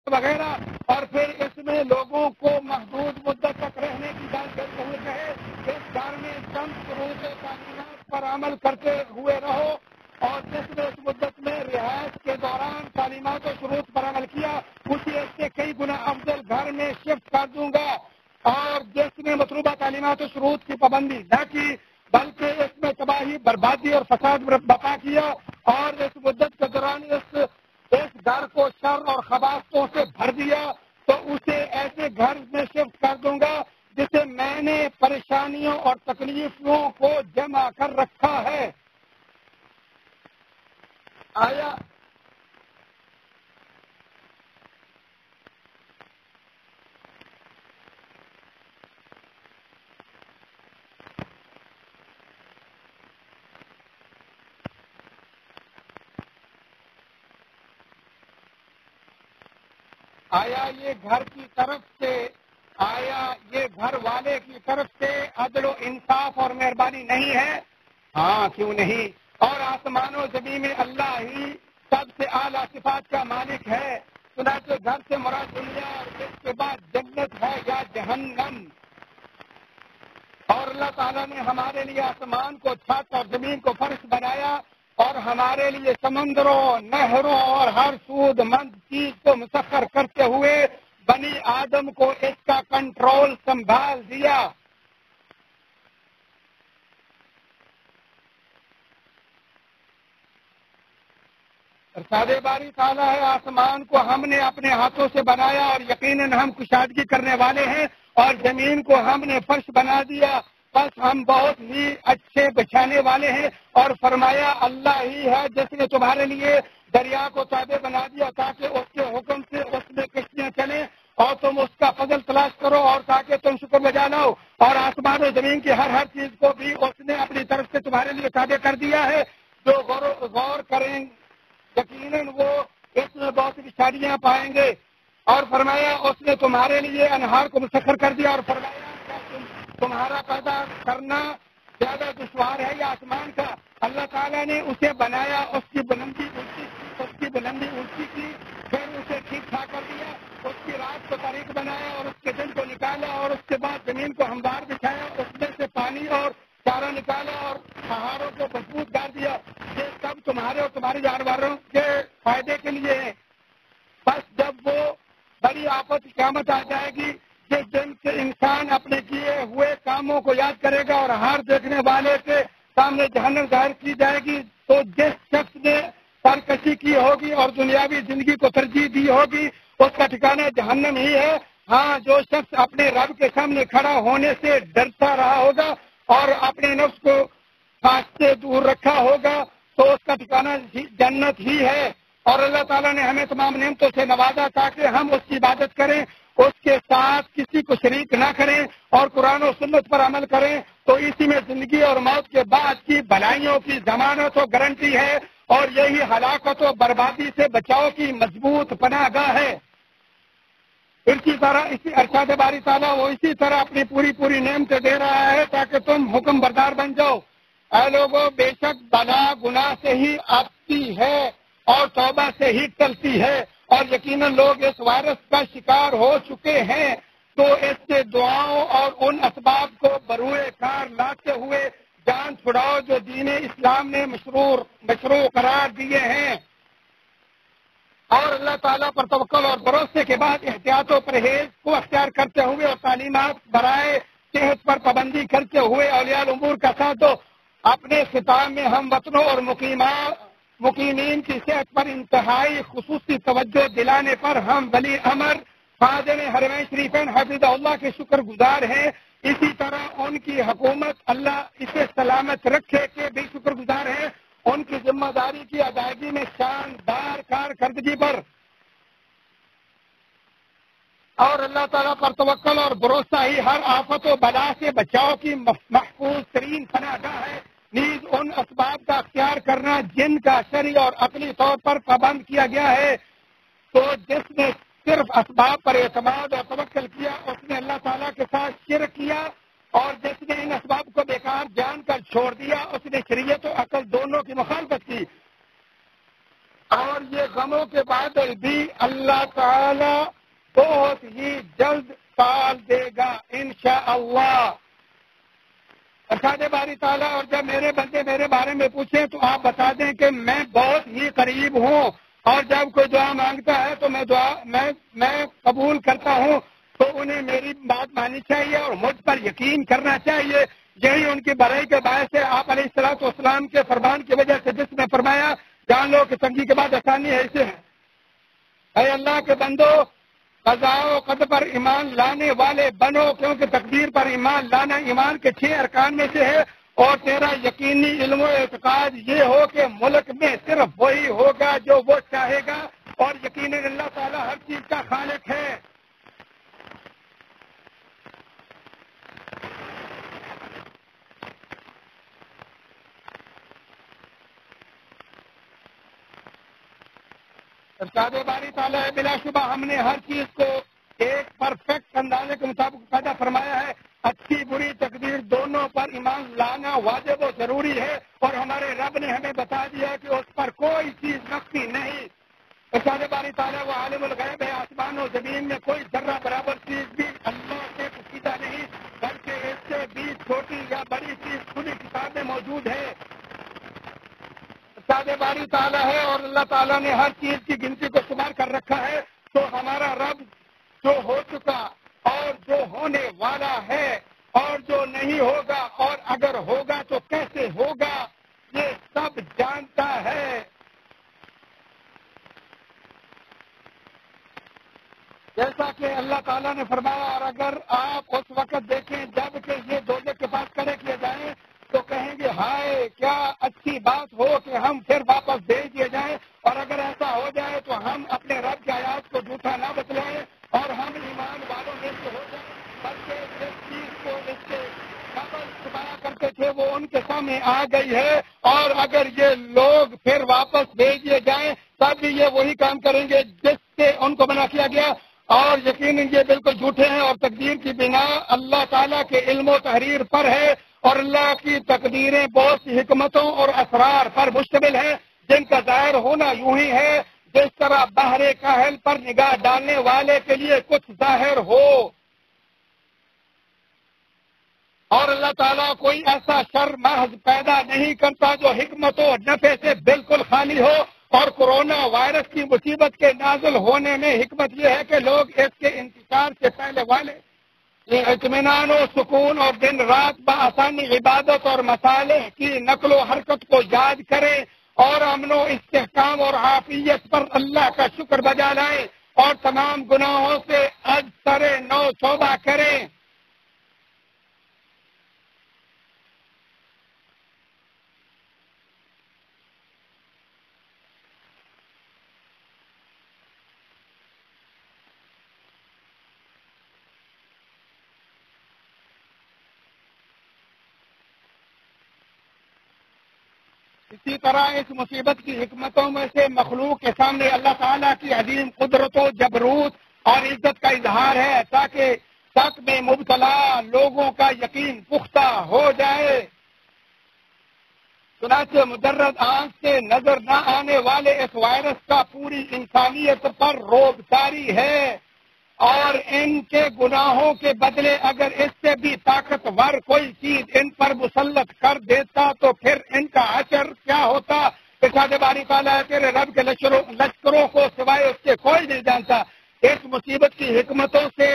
وغیرہ، اور پھر اس میں لوگوں کو محدود مدت تک رہنے کی بات کرتے ہوئے کہے اس گھر میں چند شروط تعلیمات پر عمل کرتے ہوئے رہو، اور جس نے اس مدت میں رہائش کے دوران تعلیمات و شروط پر عمل کیا اسے اس سے کئی گنا افضل گھر میں شفٹ کر دوں گا، اور جس نے مطلوبہ تعلیمات و شروط کی پابندی نہ کی بلکہ اس میں تباہی، بربادی اور فساد برپا کیا، اور اس مدت کے دوران اس گھر کو شر اور خباثتوں سے بھر دیا، تو اسے ایسے گھر میں شفٹ کر دوں گا جسے میں نے پریشانیوں اور تکلیفوں کو جمع کر رکھا ہے۔ آیا یہ گھر کی طرف سے، آیا یہ گھر والے کی طرف سے عدل و انصاف اور مہربانی نہیں ہے؟ ہاں، کیوں نہیں؟ اور آسمان و زمین میں اللہ ہی سب سے اعلیٰ صفات کا مالک ہے، چنانچہ گھر سے مراد دنیا اور اس کے بعد جنت ہے یا جہنم۔ اور اللہ تعالیٰ نے ہمارے لیے آسمان کو چھت اور زمین کو فرش بنایا، اور ہمارے لیے سمندروں، نہروں اور ہر سود مند چیز کو مسخر کرتے ہوئے بنی آدم کو اس کا کنٹرول سنبھال دیا۔ ارشاد باری تعالیٰ ہے، آسمان کو ہم نے اپنے ہاتھوں سے بنایا اور یقیناً ہم کشادگی کرنے والے ہیں، اور زمین کو ہم نے فرش بنا دیا، بس ہم بہت ہی اچھے بچھانے والے ہیں۔ اور فرمایا اللہ ہی ہے جس نے تمہارے لیے دریا کو تابع بنا دیا تاکہ اس کے حکم سے اس میں کشتیاں چلیں، اور تم اس کا فضل تلاش کرو اور تاکہ تم شکر بجا لاؤ۔ اور آسمان و زمین کی ہر چیز کو بھی اس نے اپنی طرف سے تمہارے لیے تابع کر دیا ہے، جو غور کریں یقیناً وہ اس میں بہت سی شادیاں پائیں گے۔ اور فرمایا اس نے تمہارے لیے انہار کو مسخر کر دیا، اور فرمایا کیا تمہارا پیدا کرنا زیادہ دشوار ہے یا آسمان کا؟ اللہ تعالیٰ نے اسے بنایا، اس کی بلندی اونچی کی، پھر اسے ٹھیک ٹھاک کر دیا، اس کی رات کو تاریک بنایا اور اس کے دن کو نکالا، اور اس کے بعد زمین کو ہموار بچھایا، اس میں سے پانی اور چارہ نکالا اور پہاڑوں کو مضبوط کر دیا۔ یہ سب تمہارے اور تمہارے جانوروں کے فائدے کے لیے ہے۔ بس جب وہ بڑی آفت قیامت آ جائے گی جس دن سے انسان اپنے کیے ہوئے کاموں کو یاد کرے گا اور ہر دیکھنے والے کے سامنے جہنم ظاہر کی جائے گی، تو جس شخص نے سرکشی کی ہوگی اور دنیاوی زندگی کو ترجیح دی ہوگی اس کا ٹھکانہ جہنم ہی ہے۔ ہاں، جو شخص اپنے رب کے سامنے کھڑا ہونے سے ڈرتا رہا ہوگا اور اپنے نفس کو خاص سے دور رکھا ہوگا تو اس کا ٹھکانہ جنت ہی ہے۔ اور اللہ تعالیٰ نے ہمیں تمام نعمتوں سے نوازا تاکہ ہم اس کی عبادت کریں، اس کے ساتھ کسی کو شریک نہ کریں اور قرآن و سنت پر عمل کریں، تو اسی میں زندگی اور موت کے بعد کی بھلائیوں کی ضمانت و گارنٹی ہے، اور یہی ہلاکت و بربادی سے بچاؤ کی مضبوط پناہ گاہ ہے۔ اسی طرح ارشاد باری تعالیٰ وہ اسی طرح اپنی پوری نعمتیں دے رہا ہے تاکہ تم حکم بردار بن جاؤ۔ اے لوگوں، بے شک بلا گناہ سے ہی آتی ہے اور توبہ سے ہی ٹلتی ہے، اور یقیناً لوگ اس وائرس کا شکار ہو چکے ہیں، تو اس سے دعاؤں اور ان اسباب کو بروئے کار لاتے ہوئے جان چھڑاؤ جو دین اسلام نے مشروع قرار دیے ہیں۔ اور اللہ تعالیٰ پر توکل اور بھروسے کے بعد احتیاط و پرہیز کو اختیار کرتے ہوئے اور تعلیمات برائے صحت پر پابندی کرتے ہوئے اولیاء الامور کا ساتھ دو۔ اپنے خطاب میں ہم وطنوں اور مقیمین کی صحت پر انتہائی خصوصی توجہ دلانے پر ہم ولی امر خادم حرمین شریفین حفظہ اللہ کے شکر گزار ہیں، اسی طرح ان کی حکومت اللہ اسے سلامت رکھے کے بھی شکر گزار ہیں، ان کی ذمہ داری کی ادائیگی میں شاندار کارکردگی پر۔ اور اللہ تعالیٰ پر توکل اور بھروسہ ہی ہر آفت و بلا سے بچاؤ کی محفوظ ترین پناہ گاہ ہے۔ نیز ان اسباب کا اختیار کرنا جن کا شرعی اور عقلی طور پر پابند کیا گیا ہے، تو جس نے صرف اسباب پر اعتماد اور توکل کیا اس نے اللہ تعالیٰ کے ساتھ شرک کیا، اور جس نے ان اسباب کو بیکار جان کر چھوڑ دیا اس نے شریعت و عقل دونوں کی مخالفت کی۔ اور یہ غموں کے بادل بھی اللہ تعالی بہت ہی جلد ٹال دے گا انشاءاللہ۔ ارشاد باری تعالیٰ، اور جب میرے بندے میرے بارے میں پوچھیں تو آپ بتا دیں کہ میں بہت ہی قریب ہوں، اور جب کوئی دعا مانگتا ہے تو میں قبول کرتا ہوں، تو انہیں میری بات ماننی چاہیے اور مجھ پر یقین کرنا چاہیے۔ یہی ان کی بڑائی کے باعث ہے آپ علیہ الصلوۃ والسلام کے فرمان کی وجہ سے جس نے فرمایا جان لو کہ تنگی کے بعد آسانی ایسے ہے۔ اے اللہ کے بندو، قضاء و قدر پر ایمان لانے والے بنو، کیونکہ تقدیر پر ایمان لانا ایمان کے 6 ارکان میں سے ہے، اور تیرا یقینی علم و اعتقاد یہ ہو کہ ملک میں صرف وہی ہوگا جو وہ چاہے گا، اور یقیناً اللہ تعالیٰ ہر چیز کا خالق ہے۔ ارشاد باری تعالیٰ ہے، بلا شبہ ہم نے ہر چیز کو ایک پرفیکٹ اندازے کے مطابق پیدا فرمایا ہے۔ اچھی بری تقدیر دونوں پر ایمان لانا واجب و ضروری ہے، اور ہمارے رب نے ہمیں بتا دیا کہ اس پر کوئی چیز مخفی نہیں۔ ارشاد باری تعالیٰ وہ عالم الغیب ہے، آسمان و زمین میں کوئی ذرہ برابر چیز بھی اللہ سے پوشیدہ نہیں، بلکہ اس سے بھی چھوٹی یا بڑی چیز کھلی کتاب میں موجود ہے۔ ارشاد باری تعالیٰ ہے، اور اللہ تعالیٰ نے ہر چیز کی گنتی کو شمار کر رکھا ہے، تو ہمارا رب جو ہو چکا اور جو ہونے والا ہے اور جو نہیں ہوگا اور اگر ہوگا تو کیسے ہوگا یہ سب جانتا ہے۔ جیسا کہ اللہ تعالیٰ نے فرمایا، اور اگر آپ اس وقت دیکھیں جب کہ یہ دوزخ کے پاس کھڑے کیے جائیں تو کہیں گے ہائے کیا اچھی بات ہو کہ ہم پھر واپس بھیج دیے جائیں، اور اگر ایسا ہو جائے تو ہم اپنے رب کی آیات کو جھوٹا نہ بتلائیں اور ہم ایمان والوں میں سے ہو جائیں، بلکہ جس چیز کو اس سے قبل چھپایا کرتے تھے وہ ان کے سامنے آ گئی ہے، اور اگر یہ لوگ پھر واپس بھیج دیے جائیں تب بھی یہ وہی کام کریں گے جس سے ان کو منع کیا گیا، اور یقیناً یہ بالکل جھوٹے ہیں، اور تقدیر کی بنا اللہ تعالیٰ کے علم و تحریر پر ہے، اور اللہ کی تقدیریں بہت سی حکمتوں اور اسرار پر مشتمل ہیں جن کا ظاہر ہونا یوں ہی ہے جس طرح بحر کاہل پر نگاہ ڈالنے والے کے لیے کچھ ظاہر ہو، اور اللہ تعالیٰ کوئی ایسا شر محض پیدا نہیں کرتا جو حکمت و نفع سے بالکل خالی ہو، اور کورونا وائرس کی مصیبت کے نازل ہونے میں حکمت یہ ہے کہ لوگ اس کے انتشار سے پہلے والے اطمینان و سکون اور دن رات بآسانی عبادت اور مصالح کی نقل و حرکت کو یاد کریں، اور امن و استحکام اور عافیت پر اللہ کا شکر بجا لائیں، اور تمام گناہوں سے از سر نو توبہ کریں۔ اسی طرح اس مصیبت کی حکمتوں میں سے مخلوق کے سامنے اللہ تعالیٰ کی عظیم قدرت و جبروت اور عزت کا اظہار ہے تاکہ شک میں مبتلا لوگوں کا یقین پختہ ہو جائے۔ چنانچہ مجرد آنکھ سے نظر نہ آنے والے اس وائرس کا پوری انسانیت پر روب طاری ہے، اور ان کے گناہوں کے بدلے اگر اس سے بھی طاقتور کوئی چیز ان پر مسلط کر دیتا تو پھر ان کا اثر کیا ہوتا۔ ارشاد باری تعالیٰ تیرے رب کے لشکروں کو سوائے اس کے کوئی نہیں جانتا۔ اس مصیبت کی حکمتوں سے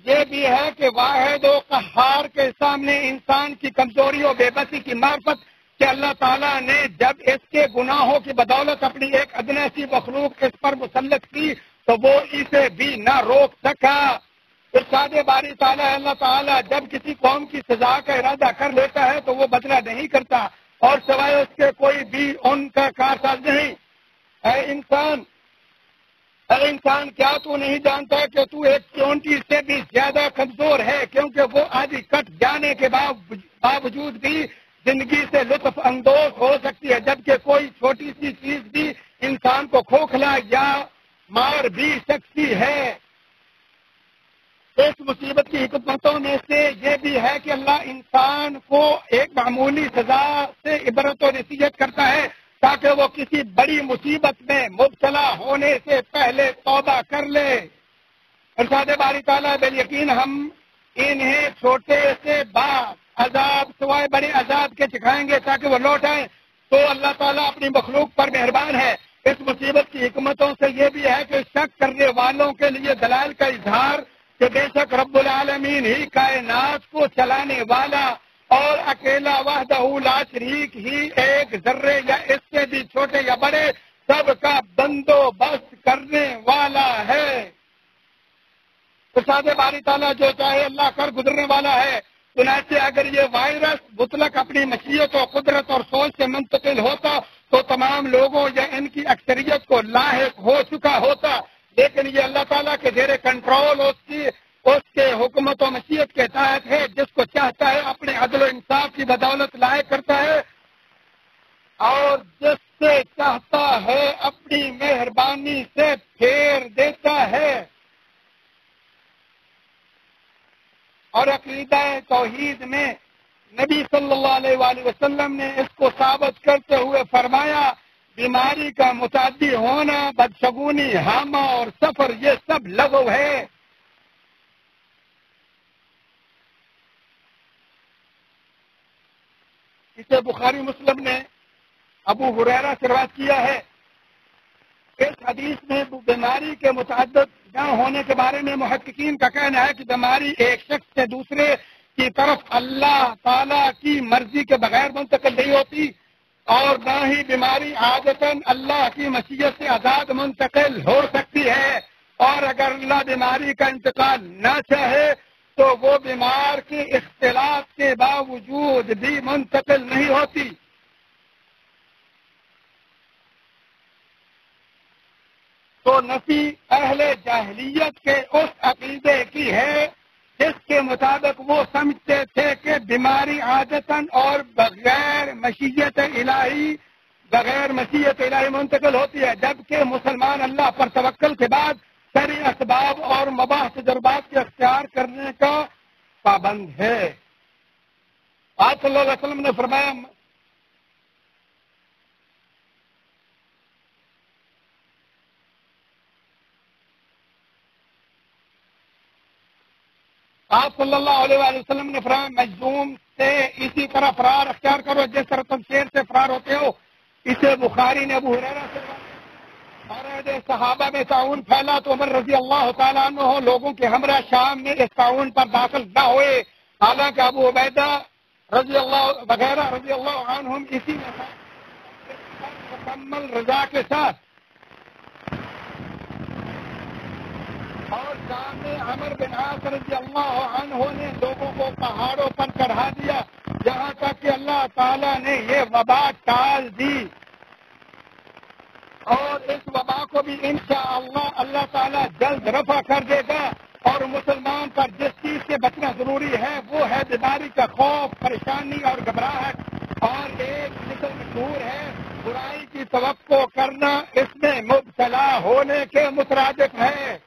یہ بھی ہے کہ واحد و قہار کے سامنے انسان کی کمزوری و بے بسی کی معرفت کہ اللہ تعالیٰ نے جب اس کے گناہوں کی بدولت اپنی ایک ادنی سی مخلوق اس پر مسلط کی تو وہ اسے بھی نہ روک سکا۔ ارشاد باری تعالیٰ اللہ تعالیٰ جب کسی قوم کی سزا کا ارادہ کر لیتا ہے تو وہ بدلہ نہیں کرتا، اور سوائے اس کے کوئی بھی ان کا کارساز نہیں۔ اے انسان کیا تو نہیں جانتا کہ تو ایک چونٹی سے بھی زیادہ کمزور ہے، کیونکہ وہ آدھی کٹ جانے کے باوجود بھی زندگی سے لطف اندوز ہو سکتی ہے، جبکہ کوئی چھوٹی سی چیز بھی انسان کو کھوکھلا یا مار بھی سکتی ہے۔ اس مصیبت کی حکمتوں میں سے یہ بھی ہے کہ اللہ انسان کو ایک معمولی سزا سے عبرت و نصیحت کرتا ہے تاکہ وہ کسی بڑی مصیبت میں مبتلا ہونے سے پہلے توبہ کر لے۔ ارشاد باری تعالیٰ بالیقین ہم انہیں چھوٹے سے بڑا عذاب سوائے بڑے عذاب کے سکھائیں گے تاکہ وہ لوٹ آئیں۔ تو اللہ تعالیٰ اپنی مخلوق پر مہربان ہے۔ اس مصیبت کی حکمتوں سے یہ بھی ہے کہ شک کرنے والوں کے لیے دلائل کا اظہار کہ بے شک رب العالمین ہی کائنات کو چلانے والا اور اکیلا وحدہ لا شریک ہی ایک ذرے یا اس سے بھی چھوٹے یا بڑے سب کا بندوبست کرنے والا ہے۔ ارشاد باری تعالیٰ جو چاہے اللہ کر گزرنے والا ہے۔ چنانچہ اگر یہ وائرس مطلق اپنی مشیت و قدرت اور سوچ سے منتقل ہوتا تو تمام لوگوں یا ان کی اکثریت کو لاحق ہو چکا ہوتا، لیکن یہ اللہ تعالیٰ کے زیر کنٹرول اس کے حکمت و مشیت کے تحت ہے۔ جس کو چاہتا ہے اپنے عدل و انصاف کی بدولت لاحق کرتا ہے اور جس سے چاہتا ہے اپنی مہربانی سے پھیر دیتا ہے۔ اور عقیدہ توحید میں نبی صلی اللہ علیہ وآلہ وسلم نے اس کو ثابت کرتے ہوئے فرمایا بیماری کا متعدی ہونا، بدشگونی، ہامہ اور سفر یہ سب لغو ہے۔ اسے بخاری مسلم نے ابو ہریرہ سے روایت کیا ہے۔ اس حدیث میں بیماری کے متعدد نہ ہونے کے بارے میں محققین کا کہنا ہے کہ بیماری ایک شخص سے دوسرے کی طرف اللہ تعالیٰ کی مرضی کے بغیر منتقل نہیں ہوتی اور نہ ہی بیماری عادتاً اللہ کی مشیت سے آزاد منتقل ہو سکتی ہے، اور اگر اللہ بیماری کا انتقال نہ چاہے تو وہ بیمار کے اختلاف کے باوجود بھی منتقل نہیں ہوتی۔ تو نفی اہل جاہلیت کے اس عقیدے کی ہے جس کے مطابق وہ سمجھتے تھے کہ بیماری عادتاً اور بغیر مشیت الہی منتقل ہوتی ہے، جبکہ مسلمان اللہ پر توکل کے بعد شرعی اسباب اور مباح تجربات کے اختیار کرنے کا پابند ہے۔ آج صلی اللہ علیہ وسلم نے فرمایا آپ صلی اللہ علیہ وآلہ وسلم نے فرمایا مجذوم سے اسی طرح فرار اختیار کرو جس طرح تم شیر سے فرار ہوتے ہو۔ اسے بخاری نے ابو ہریرہ سے اور صحابہ میں تعاون پھیلا تو عمر رضی اللہ تعالیٰ عنہ لوگوں کے ہمراہ شام میں اس تعاون پر داخل نہ ہوئے، حالانکہ ابو عبیدہ رضی اللہ وغیرہ رضی اللہ عنہم اسی مکمل رضا کے ساتھ اور شام میں عمر بن عاص رضی اللہ عنہ نے لوگوں کو پہاڑوں پر چڑھا دیا، جہاں تک کہ اللہ تعالیٰ نے یہ وبا ٹال دی، اور اس وبا کو بھی انشاءاللہ اللہ تعالیٰ جلد رفع کر دے گا۔ اور مسلمان پر جس چیز سے بچنا ضروری ہے وہ ہے بیماری کا خوف، پریشانی اور گھبراہٹ، اور ایک نسل مشہور ہے برائی کی توقع کرنا اس میں مبتلا ہونے کے مترادف ہے۔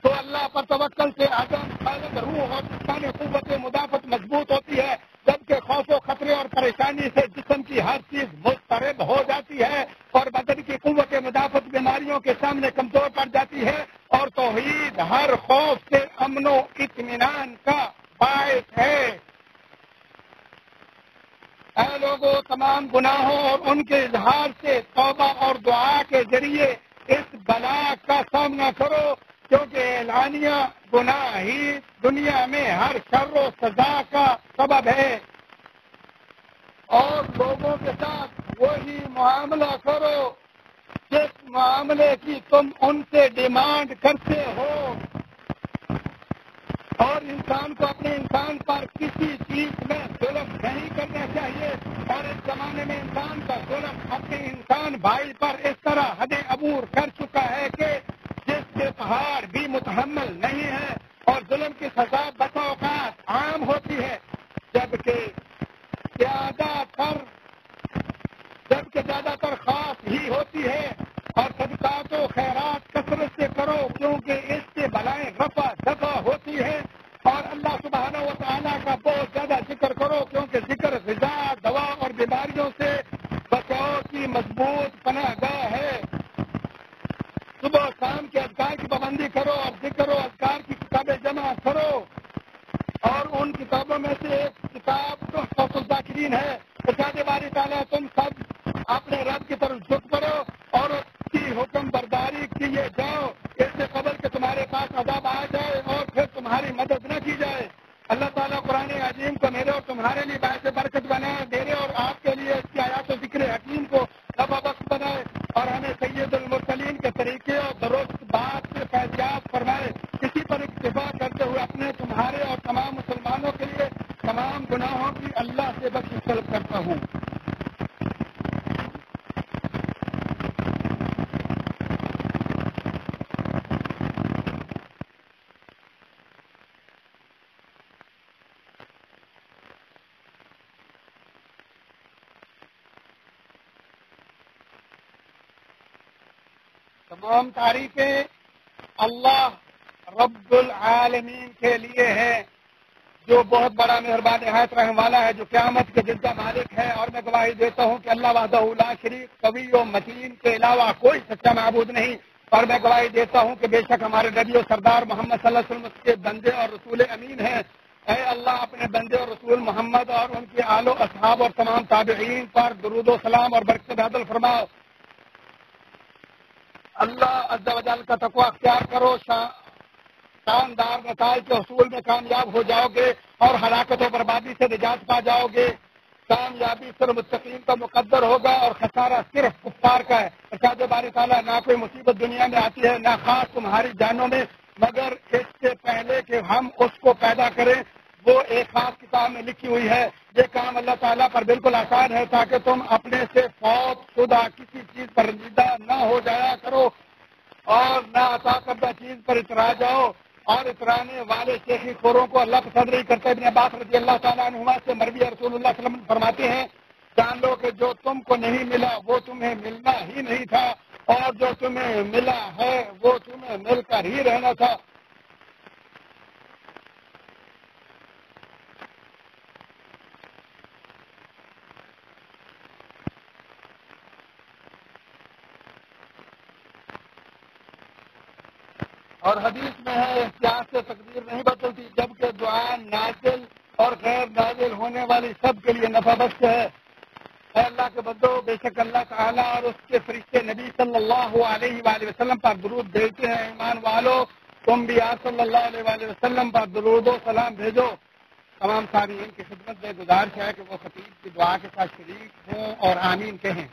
تو اللہ پر توکل سے عزم، قلب، روح اور جسمانی قوت مدافعت مضبوط ہوتی ہے، جبکہ خوف و خطرے اور پریشانی سے جسم کی ہر چیز مضطرب ہو جاتی ہے اور بدن کی قوت مدافعت بیماریوں کے سامنے کمزور پڑ جاتی ہے، اور توحید ہر خوف سے امن و اطمینان کا باعث ہے۔ اے لوگوں، تمام گناہوں اور ان کے اظہار سے توبہ اور دعا کے ذریعے اس بلا کا سامنا کرو، کیونکہ اعلانیہ گناہ ہی دنیا میں ہر شر و سزا کا سبب ہے، اور لوگوں کے ساتھ وہی معاملہ کرو جس معاملے کی تم ان سے ڈیمانڈ کرتے ہو، اور انسان کو اپنے انسان پر کسی چیز میں ظلم نہیں کرنا چاہیے، اور اس زمانے میں انسان کا ظلم اپنے انسان بھائی پر اس طرح حد عبور کر چکا ہے کہ جس کے پہاڑ بھی متحمل نہیں ہے، اور ظلم کی سزا بسا اوقات عام ہوتی ہے، جبکہ زیادہ تر خاص ہی ہوتی ہے۔ اور صدقات و خیرات کثرت سے کرو، کیونکہ اس سے بلائیں رفع دفع ہوتی ہے، اور اللہ سبحانہ و تعالیٰ کا بہت زیادہ ذکر کرو، کیونکہ ذکر غذا، دوا اور بیماری اذکار کی پابندی کرو اور ذکر و اذکار کی کتابیں جمع کرو. اور ان کتابوں میں سے ایک کتاب تحفۃ الذاکرین ہے. ارشاد باری تعالیٰ تم سب اپنے رب کی طرف جھک پڑو اور اس کی حکم برداری کیے جاؤ اس سے قبل کہ تمہارے پاس عذاب آ جائے اور پھر تمہاری مدد نہ کی جائے. اللہ تعالیٰ قرآن عظیم کو میرے اور تمہارے لیے باعث برکت بنائے, میرے اور آپ کے لیے اس کی آیات و ذکر حکیم کو نفع بخش بنائے اور ہمیں سید المرسلین کے طریقے اور درست بات سے فیضیاب فرمائے. کسی پر اکتفا کرتے ہوئے اپنے تمہارے اور تمام مسلمانوں کے لیے تمام گناہوں کی اللہ سے بخشش طلب کرتا ہوں. تمام تعریفیں اللہ رب العالمین کے لیے ہے جو بہت بڑا مہربان نہایت رحم والا ہے, جو قیامت کے دن کا مالک ہے. اور میں گواہی دیتا ہوں کہ اللہ وحدہ لا شریک قوی و متین کے علاوہ کوئی سچا معبود نہیں. اور میں گواہی دیتا ہوں کہ بے شک ہمارے نبی و سردار محمد صلی اللہ علیہ وسلم کے بندے اور رسول امین ہیں. اے اللہ اپنے بندے اور رسول محمد اور ان کے آل و اصحاب اور تمام تابعین پر درود و سلام اور برکت نازل فرماؤ. اللہ عز و جل کا تقوی اختیار کرو, شاندار نتائج کے حصول میں کامیاب ہو جاؤ گے اور ہلاکت و بربادی سے نجات پا جاؤ گے. کامیابی صرف متقین کا مقدر ہوگا اور خسارہ صرف کفار کا ہے. ارشاد باری تعالیٰ نہ کوئی مصیبت دنیا میں آتی ہے نہ خاص تمہاری جانوں میں مگر اس سے پہلے کہ ہم اس کو پیدا کریں وہ ایک خاص کتاب میں لکھی ہوئی ہے. یہ کام اللہ تعالیٰ پر بالکل آسان ہے تاکہ تم اپنے سے فوت شدہ کسی چیز پر رنجیدہ نہ ہو جایا کرو اور نہ عطا کردہ چیز پر اترا جاؤ. اور اترانے والے شیخی خوروں کو اللہ پسند نہیں کرتے. ابن عباس رضی اللہ تعالیٰ عنہما سے مروی رسول اللہ صلی اللہ علیہ وسلم فرماتے ہیں جان لو کہ جو تم کو نہیں ملا وہ تمہیں ملنا ہی نہیں تھا اور جو تمہیں ملا ہے وہ تمہیں مل کر ہی رہنا تھا. اور حدیث میں ہے احتیاط سے تقدیر نہیں بدلتی جبکہ دعا نازل اور غیر نازل ہونے والی سب کے لیے نفع بخش ہے. اے اللہ کے بندو بے شک اللہ تعالیٰ اور اس کے فرشتے نبی صلی اللہ علیہ وآلہ وسلم پر درود بھیجتے ہیں. ایمان والو تم بھی آپ صلی اللہ علیہ وآلہ وسلم پر درود و سلام بھیجو. تمام سامعین کی خدمت میں گزارش ہے کہ وہ خطیب کی دعا کے ساتھ شریک ہوں اور آمین کہیں.